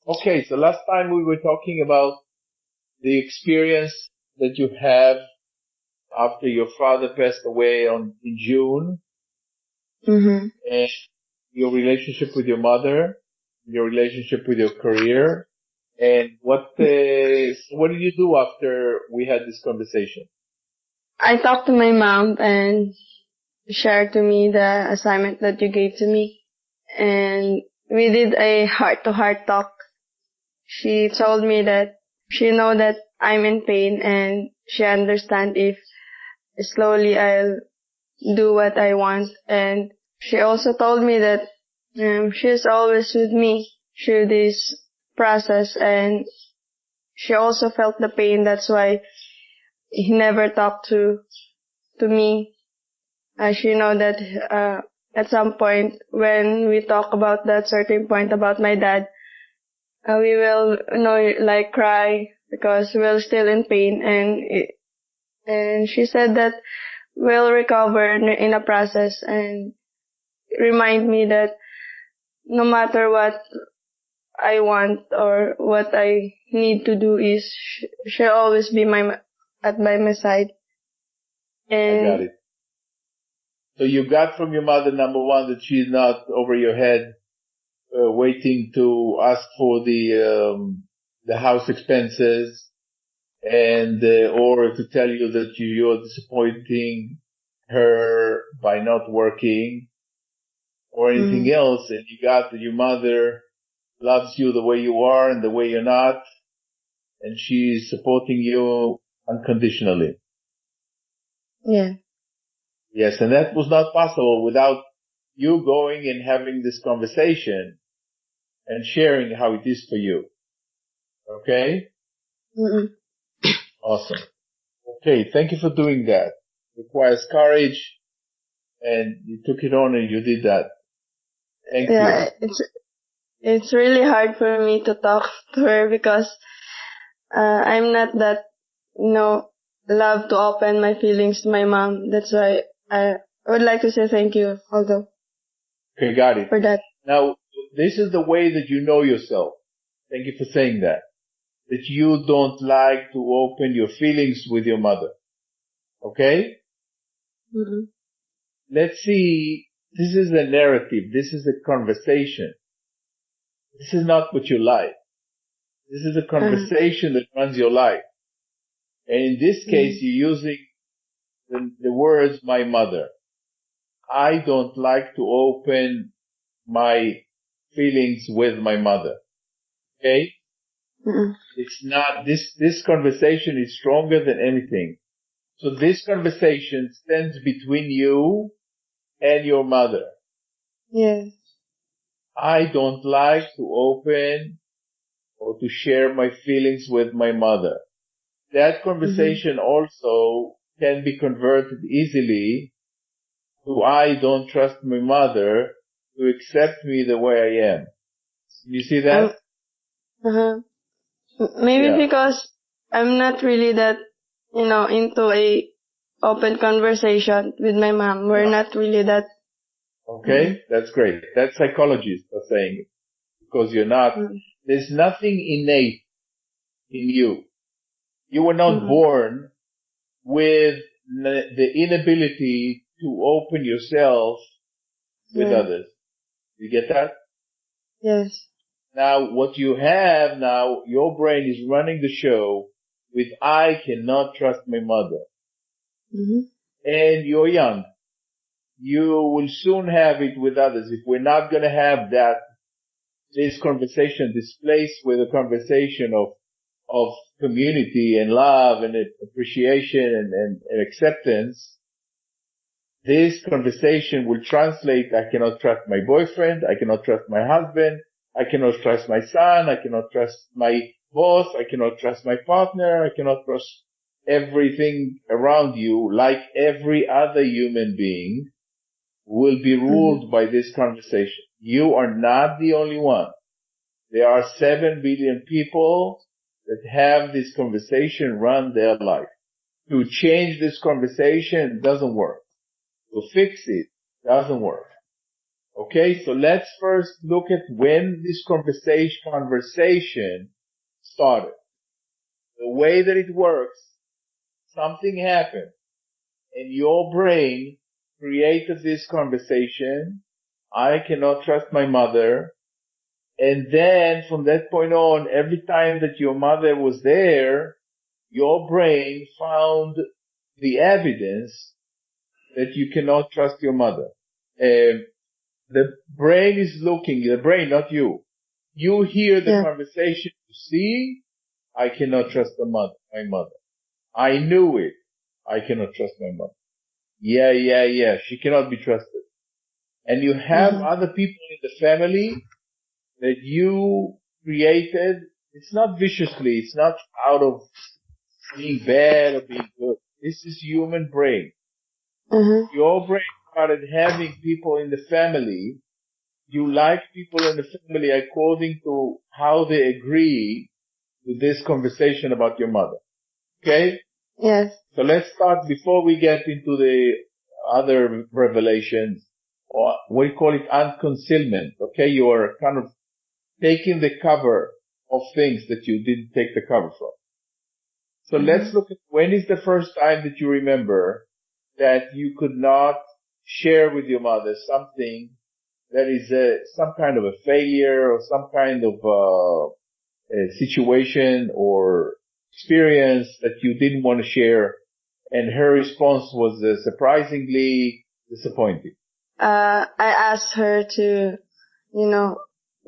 Okay, so last time we were talking about the experience that you have after your father passed away in June, Mm-hmm. and your relationship with your mother, your relationship with your career, and what did you do after we had this conversation? I talked to my mom and shared to me the assignment that you gave to me. And we did a heart-to-heart talk. She told me that she know that I'm in pain and she understand if slowly I'll do what I want. And she also told me that she's always with me through this process, and she also felt the pain. That's why he never talked to me. She know that at some point when we talk about that certain point about my dad, we will like cry because we're still in pain, and she said that we'll recover in a process, and remind me that no matter what I want or what I need to do is she'll always be at my side. I got And it. So you got from your mother, number one, that she's not over your head, waiting to ask for the house expenses, and or to tell you that you're disappointing her by not working or anything else, and you got that your mother loves you the way you are and the way you're not, and she's supporting you unconditionally. yeah. Yes, and that was not possible without you going and having this conversation and sharing how it is for you. Okay? Mm-mm. Awesome. Okay, thank you for doing that. It requires courage, and you took it on and you did that. Thank Yeah, you. it's really hard for me to talk to her because I'm not that love to open my feelings to my mom. That's why I would like to say thank you, although Okay, got it. for that. Now, this is the way that you know yourself. Thank you for saying that. That you don't like to open your feelings with your mother. Okay? Mm-mm. Let's see. This is a narrative. This is a conversation. This is not what you like. This is a conversation that runs your life. And in this case, you're using the words, my mother. I don't like to open my feelings with my mother. Okay? Mm-mm. It's not, this conversation is stronger than anything. So this conversation stands between you and your mother. Yes. I don't like to open or to share my feelings with my mother. That conversation also can be converted easily to I don't trust my mother to accept me the way I am. You see that? Uh-huh. Maybe Yeah. because I'm not really that, into a open conversation with my mom. We're not really that. Okay, that's great. That's psychologists are saying it. Because you're not, there's nothing innate in you. You were not born with the inability to open yourself with others. You get that? Yes. Now, what you have now, your brain is running the show with I cannot trust my mother. And you're young. You will soon have it with others. If we're not going to have this conversation displaced with a conversation of community and love and appreciation and acceptance, this conversation will translate, I cannot trust my boyfriend, I cannot trust my husband, I cannot trust my son, I cannot trust my boss, I cannot trust my partner, I cannot trust everything around you, like every other human being will be ruled by this conversation. You are not the only one. There are 7 billion people that have this conversation run their life. To change this conversation doesn't work. To fix it doesn't work. Okay, so let's first look at when this conversation started. The way that it works, something happened, and your brain created this conversation. I cannot trust my mother. And then from that point on, every time that your mother was there, your brain found the evidence that you cannot trust your mother. The brain is looking, the brain, not you. You hear the conversation, you see, I cannot trust my mother. I knew it. I cannot trust my mother. Yeah. She cannot be trusted. And you have other people in the family that you created. It's not viciously. It's not out of being bad or being good. This is human brain. Your brain started having people in the family. You like people in the family according to how they agree with this conversation about your mother. Okay? Yes. So let's start before we get into the other revelations, or we call it unconcealment. Okay? You are kind of taking the cover of things that you didn't take the cover from. So let's look at when is the first time that you remember that you could not share with your mother something that is some kind of a failure or some kind of a situation or experience that you didn't want to share, and her response was surprisingly disappointing. I asked her to,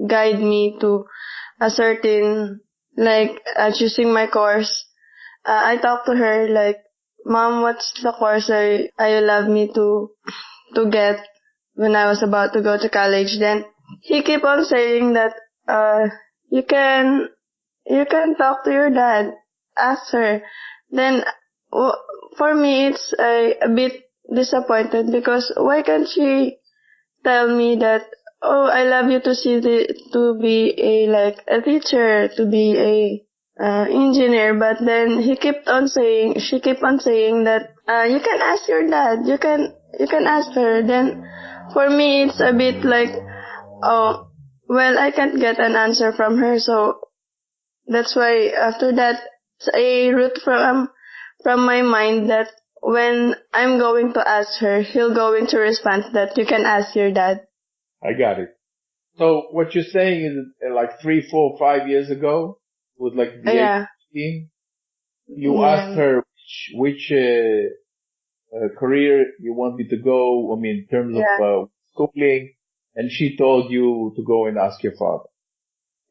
guide me to a certain, choosing my course. I talked to her like, Mom, what's the course I love me to get when I was about to go to college? Then he kept on saying that, you can talk to your dad, ask her. Then for me, it's a bit disappointed because why can't she tell me that, oh, I love you to be a teacher, to be a engineer, but then she kept on saying that you can ask your dad, you can ask her. Then for me it's a bit like, oh, well, I can't get an answer from her, so that's why after that it's a root from my mind that when I'm going to ask her, he'll going to respond that you can ask your dad. I got it. So what you're saying is like 3, 4, 5 years ago, was like the age of 15, you asked her which career you wanted to go, in terms of schooling, and she told you to go and ask your father.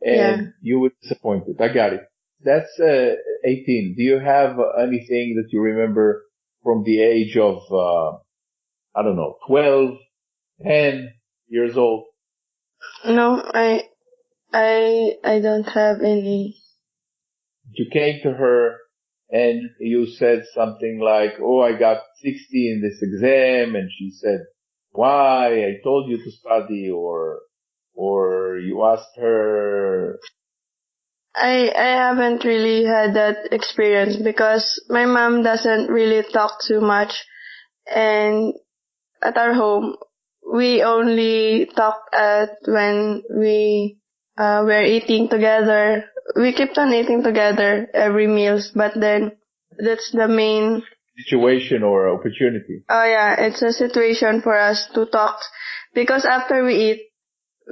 And you were disappointed. I got it. That's 18. Do you have anything that you remember from the age of, 12, 10 years old? No, I don't have any. You came to her and you said something like, oh, I got 60 in this exam, and she said, why? I told you to study, or you asked her. I haven't really had that experience because my mom doesn't really talk too much, and at our home we only talk when we were eating together. We kept on eating together every meals, but then that's the main situation or opportunity. Oh yeah, it's a situation for us to talk because after we eat,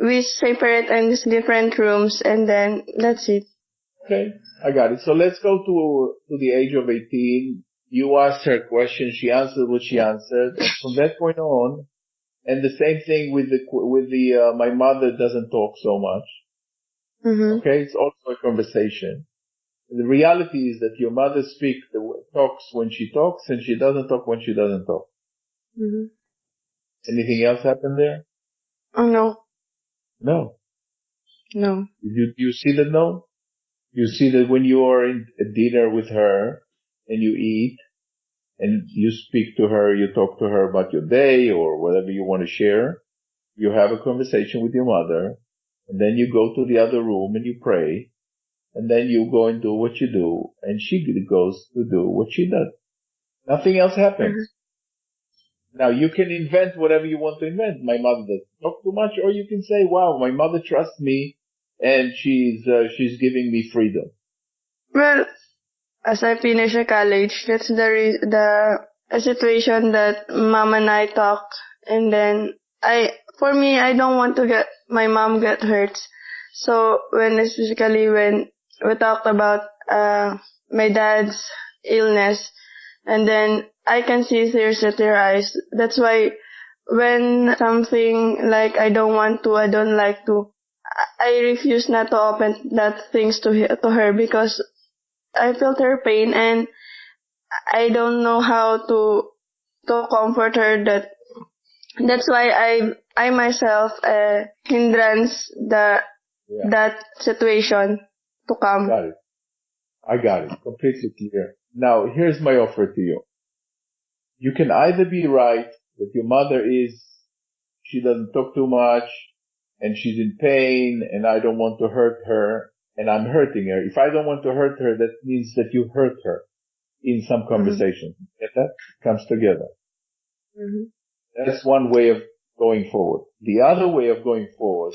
we separate in these different rooms, and then that's it. Okay, I got it. So let's go to the age of 18. You asked her questions, she answered what she answered. From that point on, and the same thing with my mother doesn't talk so much. Okay, it's also a conversation. The reality is that your mother talks when she talks, and she doesn't talk when she doesn't talk. Anything else happen there? Oh, no. No. No. You see that? No. You see that when you are in a dinner with her and you eat and you speak to her, you talk to her about your day or whatever you want to share. You have a conversation with your mother, and then you go to the other room and you pray, and then you go and do what you do, and she goes to do what she does. Nothing else happens. Now you can invent whatever you want to invent. My mother doesn't talk too much, or you can say, wow, my mother trusts me and she's giving me freedom. Well, as I finish college, that's a situation that mom and I talk, and then for me, I don't want to get my mom get hurt. So especially when we talked about my dad's illness, and then I can see tears at her eyes. That's why when something like I don't like to, I refuse not to open that things to her because I felt her pain and I don't know how to comfort her. That's why I myself hindrance that situation to come. Got it. I got it. Completely clear. Now, here's my offer to you. You can either be right that your mother she doesn't talk too much and she's in pain and I don't want to hurt her and I'm hurting her. If I don't want to hurt her, that means that you hurt her in some conversation. Mm-hmm. Get that? Comes together. Mm-hmm. That's one way of going forward. The other way of going forward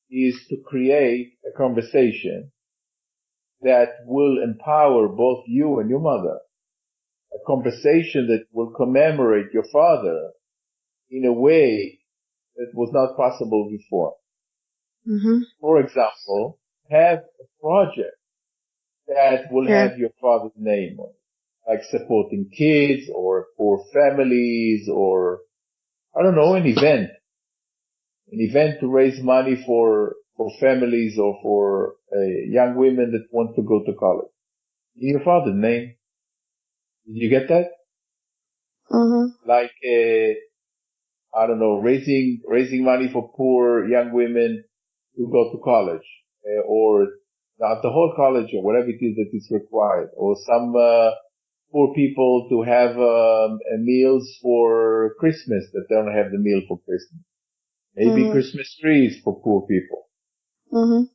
is to create a conversation that will empower both you and your mother. A conversation that will commemorate your father in a way that was not possible before. Mm-hmm. For example, have a project that will have your father's name on it, like supporting kids or poor families or, I don't know, an event to raise money for families or for young women that want to go to college. In your father's name. Did you get that? Mm-hmm. Like, I don't know, raising money for poor young women to go to college, or not the whole college or whatever it is that is required, or some poor people to have meals for Christmas that they don't have the meal for Christmas. Maybe Christmas trees for poor people. Mm-hmm.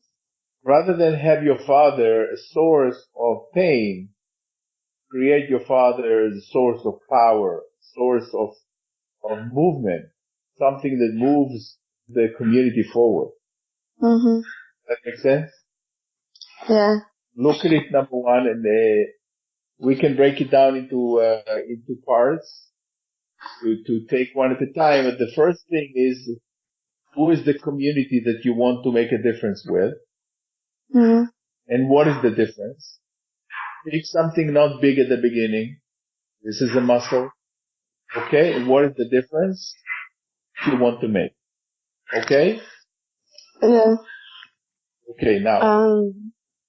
Rather than have your father a source of pain, create your father as a source of power, source of movement, something that moves the community forward. Mm-hmm. That makes sense? Yeah. Look at it, number one, and we can break it down into parts to take one at a time. But the first thing is, who is the community that you want to make a difference with? Mm-hmm. And what is the difference? Pick something not big at the beginning. This is a muscle. Okay? And what is the difference you want to make? Okay? Yeah. Okay, now.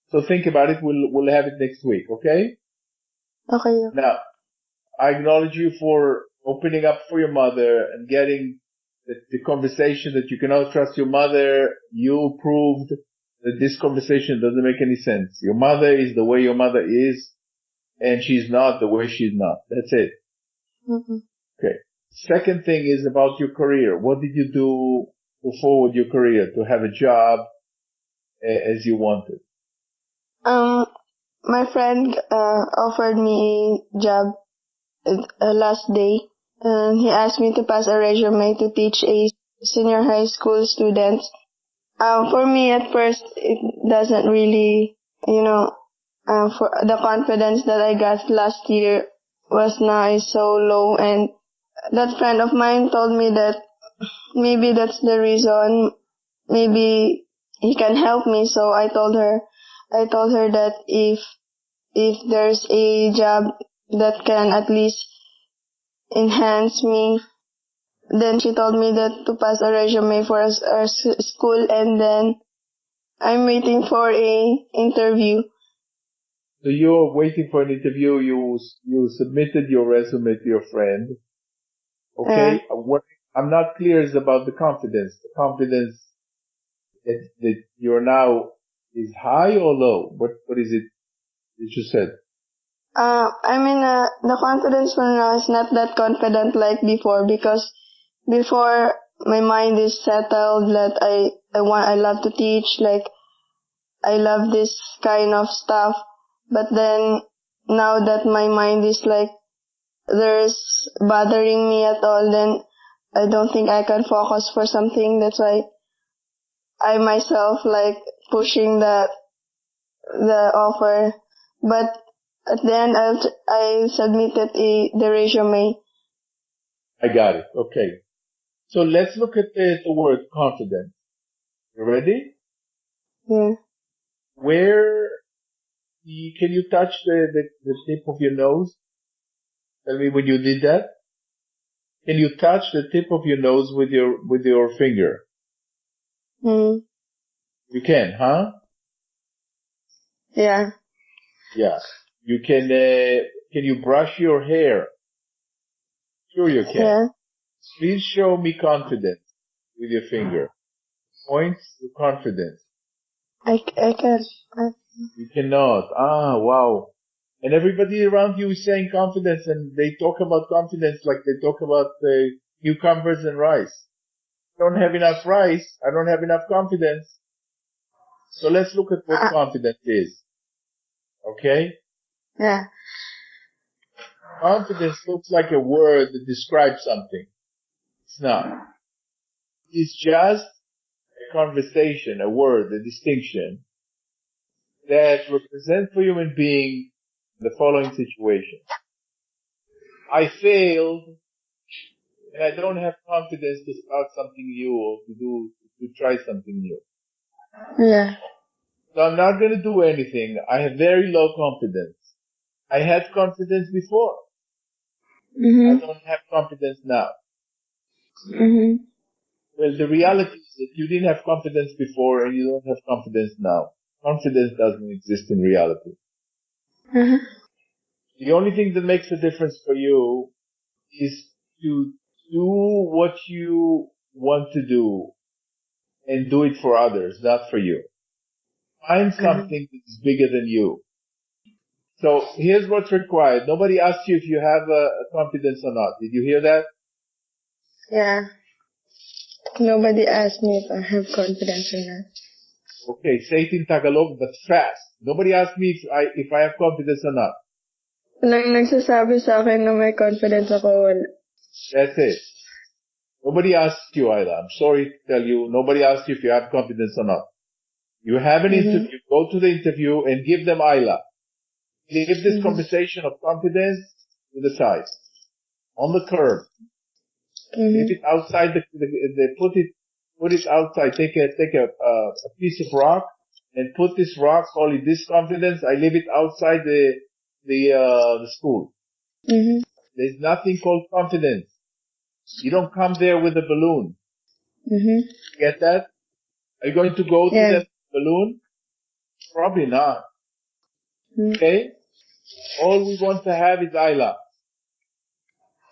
So think about it. We'll have it next week, okay? Okay. Now, I acknowledge you for opening up for your mother and getting the conversation that you cannot trust your mother. You proved that this conversation doesn't make any sense. Your mother is the way your mother is, and she's not the way she's not. That's it. Mm-hmm. Okay. Second thing is about your career. What did you do to forward your career, to have a job as you wanted? My friend offered me a job last day, and he asked me to pass a resume to teach a senior high school student. For me, at first, it doesn't really, for the confidence that I got last year was now so low, and that friend of mine told me that maybe that's the reason, maybe he can help me. So I told her that if there's a job that can at least enhance me, then she told me that to pass a resume for our school, and then I'm waiting for a interview. So you're waiting for an interview. You submitted your resume to your friend. Okay. What I'm not clear is about the confidence. The confidence that you're now is high or low? What is it that you said? The confidence for now is not that confident like before, because before my mind is settled that I love to teach, like I love this kind of stuff. But then now that my mind is like there's bothering me at all, then I don't think I can focus for something. That's why I myself like pushing the offer. But at the end, I submitted the resume. I got it. Okay. So let's look at the word confidence. You ready? Yeah. Can you touch the tip of your nose? Tell me when you did that. Can you touch the tip of your nose with your finger? Mm. You can, huh? Yeah. Yeah. You can you brush your hair? Sure you can. Yeah. Please show me confidence with your finger. Points to confidence. I can. You cannot. Ah, wow. And everybody around you is saying confidence, and they talk about confidence like they talk about cucumbers and rice. I don't have enough rice. I don't have enough confidence. So let's look at what confidence is. Okay? Yeah. Confidence looks like a word that describes something. It's not. It's just a conversation, a word, a distinction that represents for human being the following situation. I failed and I don't have confidence to start something new or to try something new. Yeah. So I'm not going to do anything. I have very low confidence. I had confidence before. Mm-hmm. I don't have confidence now. Mm-hmm. Well, the reality is that you didn't have confidence before and you don't have confidence now. Confidence doesn't exist in reality. Uh-huh. The only thing that makes a difference for you is to do what you want to do and do it for others, not for you. Find something that is bigger than you. So here's what's required. Nobody asked you if you have a confidence or not. Did you hear that? Yeah. Nobody asked me if I have confidence or not. Okay, say it in Tagalog, but fast. Nobody asked me if I have confidence or not. Walang nagsasabi sa akin na may confidence ako. Wala. That's it. Nobody asked you, Ayla. I'm sorry to tell you, nobody asked you if you have confidence or not. You have an interview, go to the interview and give them Ayla. Leave this conversation of confidence to the side. On the curb. Leave it outside put it outside. Take a piece of rock and put this rock, call it this confidence. I leave it outside the school. Mm-hmm. There's nothing called confidence. You don't come there with a balloon. Mm-hmm. Get that? Are you going to go to that balloon? Probably not. Mm-hmm. Okay? All we want to have is Ayla.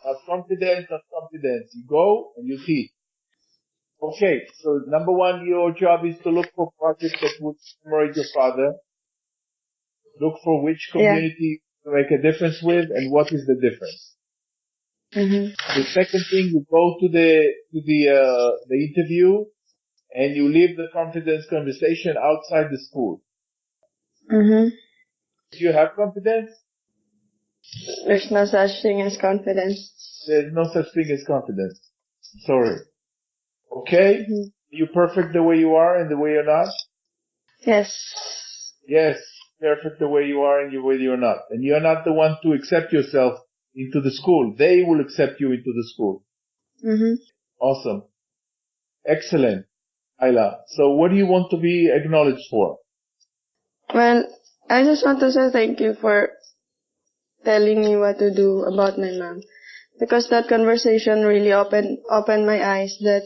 Not confidence, not confidence. You go and you teach. Okay, so number one, your job is to look for projects that would commemorate your father. Look for which community to make a difference with and what is the difference. Mm-hmm. The second thing, you go to the interview and you leave the confidence conversation outside the school. Mm-hmm. Do you have confidence? There's no such thing as confidence. There's no such thing as confidence. Sorry. Okay? Mm-hmm. Are you perfect the way you are and the way you're not? Yes. Yes, perfect the way you are and the way you're not. And you're not the one to accept yourself into the school. They will accept you into the school. Mm-hmm. Awesome. Excellent. Ayla, so what do you want to be acknowledged for? Well, I just want to say thank you for telling me what to do about my mom. Because that conversation really opened my eyes that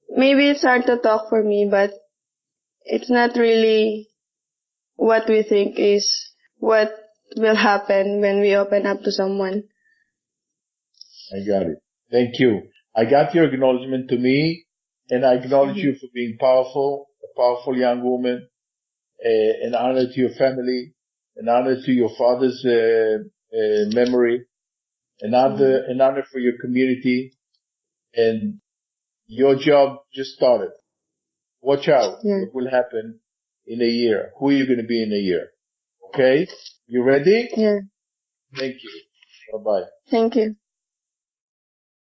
maybe it's hard to talk for me, but it's not really what we think is what will happen when we open up to someone. I got it. Thank you. I got your acknowledgement to me, and I acknowledge you for being powerful, a powerful young woman, an honor to your family, an honor to your father's memory, an honor for your community, and your job just started. Watch out what will happen in a year. Who are you going to be in a year? Okay? You ready? Yeah. Thank you. Bye-bye. Thank you.